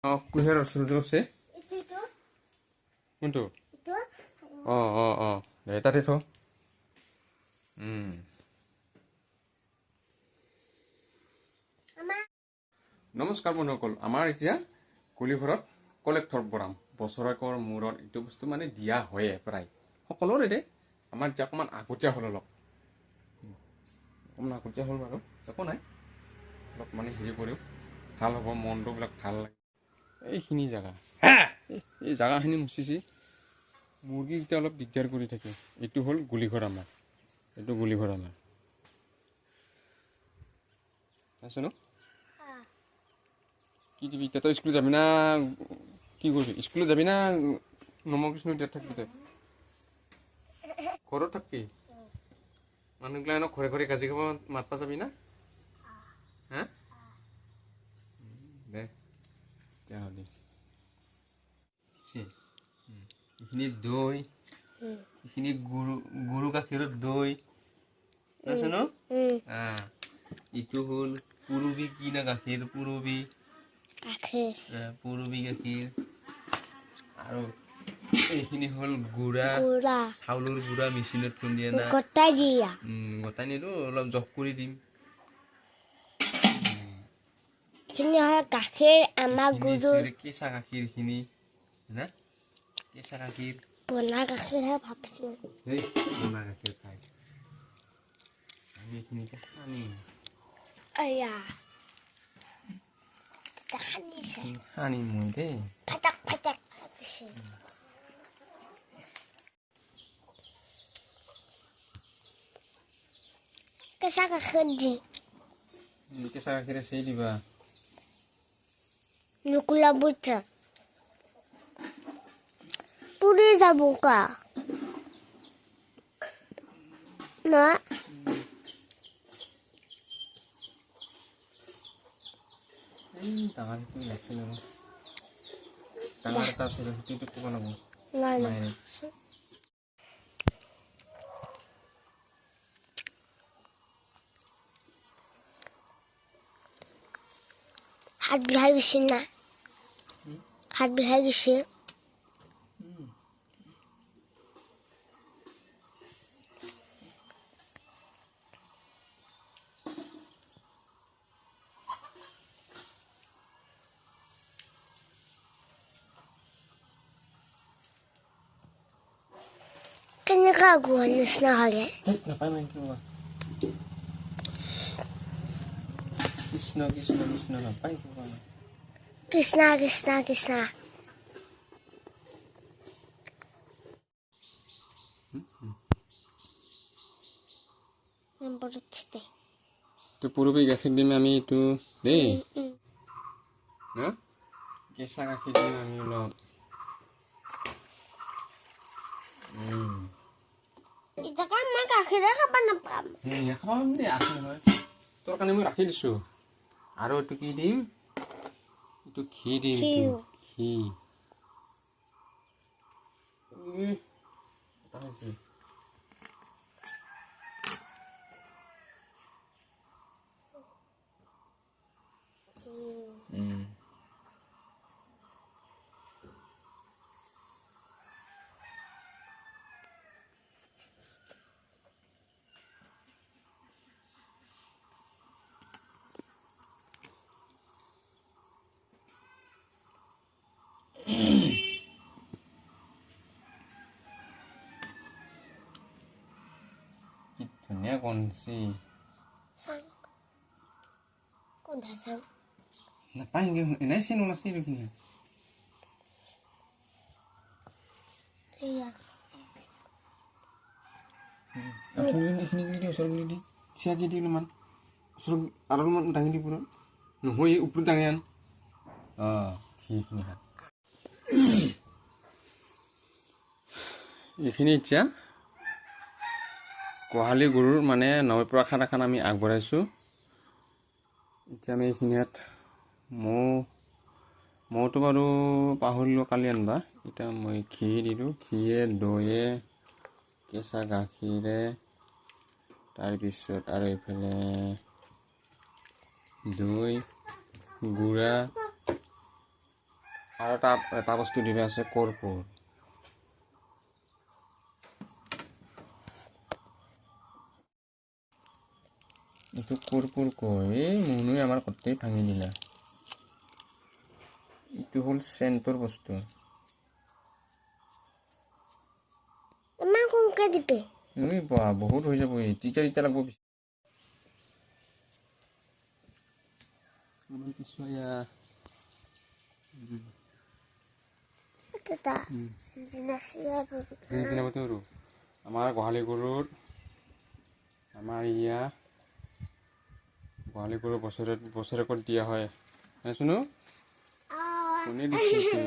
কুঁহিয়াৰ ৰসটো আছে কোনটো দে তাতে থ নমস্কাৰ বন্ধুসকল আমাৰ এতিয়া কুলিঘৰত কলেক্টৰ বৰাম বছৰেকৰ মূৰত এইটো বস্তু মানে দিয়া হয়ে প্ৰায় সকলোৰে দে আমাৰ এতিয়া অকণমান আগতীয়া হ'ল অলপ আগতীয়া হ'ল বাৰু একো নাই অলপ মানে হেৰি কৰিও ভাল হ'ব মনটোবিলাক ভাল লাগে এইখিনি জেগা এই জেগাখিনি মুচিছি মুৰ্গী যেতিয়া অলপ দিগদাৰ কৰি থাকে এইটো হ'ল গুলিঘৰ আমাৰ এইটো গুলিঘৰ আমাৰ আছে ন কি দিবি এতিয়া তই স্কুল যাবি না কি কৰিবি স্কুলত যাবি না নমকৃষ্ণ এতিয়া থাকিবি তই ঘৰত থাকবি মানুহগিলা ঘৰে ঘৰে গাজি খাব মাতবা যাবি না হা দে তেতিয়াহ'লে এইখিনি দৈ এইখিনি গৰু গাখীৰৰ দৈ আছে ন এইটো হ'ল পুৰবী কি না গাখীৰ পুৰবী গাখীৰ আৰু এইখিনি হ'ল গুড়া চাউলৰ গুড়া মেচিনত খুন্দিয়া না গোটাই নিদিওঁ অলপ জখ কৰি দিম গাখীৰ আমাৰ কেঁচা গাখীৰখিনি না কেঁচা গাখীৰ বনা গাখীৰহে ভাবিছোঁ বনা গাখীৰ খাই আমি এইখিনিতে সানিম সানিম মই দেই কেঁচা গাখীৰ দি কেঁচা গাখীৰ আছে দিবা নুকুলা বুজা পুৰি যাব কা না ডাঙৰ সেইটো লাগছিল আৰু ডাঙৰ এটা আছে সেইটো ক'ব লাগিব হাত বিহাই গৈছে না হাত বিহাই গৈছে কেনেকা গুহাৰ নিচিনা হ'লে নাপায় মানে কিবা কৃষ্ণ কৃষ্ণ কৃষ্ণ নাপায় কিবা কৃষ্ণ কৃষ্ণ কৃষ্ণ তো পুৰবী গাখীৰ দিম আমি এইটো দেই ন কেঁচা গাখীৰ দিম আমি অলপ মই গাখীৰে খাব নাপাম খাম দেই আছে নহয় তোৰ কাৰণে মই ৰাখি দিছোঁ আৰু এইটো কি দিম এইটো ঘি দিম ঘি কি ধুনীয়া কণচি কোনটা চাং নাপায় এনেই চিন ওলাইছে এইখিনি এইখিনি দি ওচৰখিনি দি চিয়াকি দি অলপমান ওচৰত আৰু অলপমান দাঙি দি পুৰা নহয় ওপৰত দাঙি আন সেইখিনি হাত এইখিনি এতিয়া গোহালি গৰুৰ মানে নৱপ্ৰসাদ এখন আমি আগবঢ়াইছোঁ এতিয়া আমি এইখিনিত মৌটো বাৰু পাহৰিলোঁ কালি আনবা এতিয়া মই ঘি দিলোঁ ঘিয়ে দৈয়ে কেঁচা গাখীৰে তাৰপিছত আৰু এইফালে দৈ গুড়া আৰু এটা বস্তু দিবা আছে কৰ্পূৰ। এইটো কৰ্পূৰ কয়। এই মুনুৱে আমাৰ গোটেই ভাঙি দিলা। এইটো হ'ল চেণ্টৰ বস্তু। ইমান কমকৈ দিবি। বাহ বহুত হৈ যাব। তিতা লাগব। এটা আমাৰ গোহালি গৰুৰ বছৰেকত দিয়া হয়। শুনো কোনে দিছে?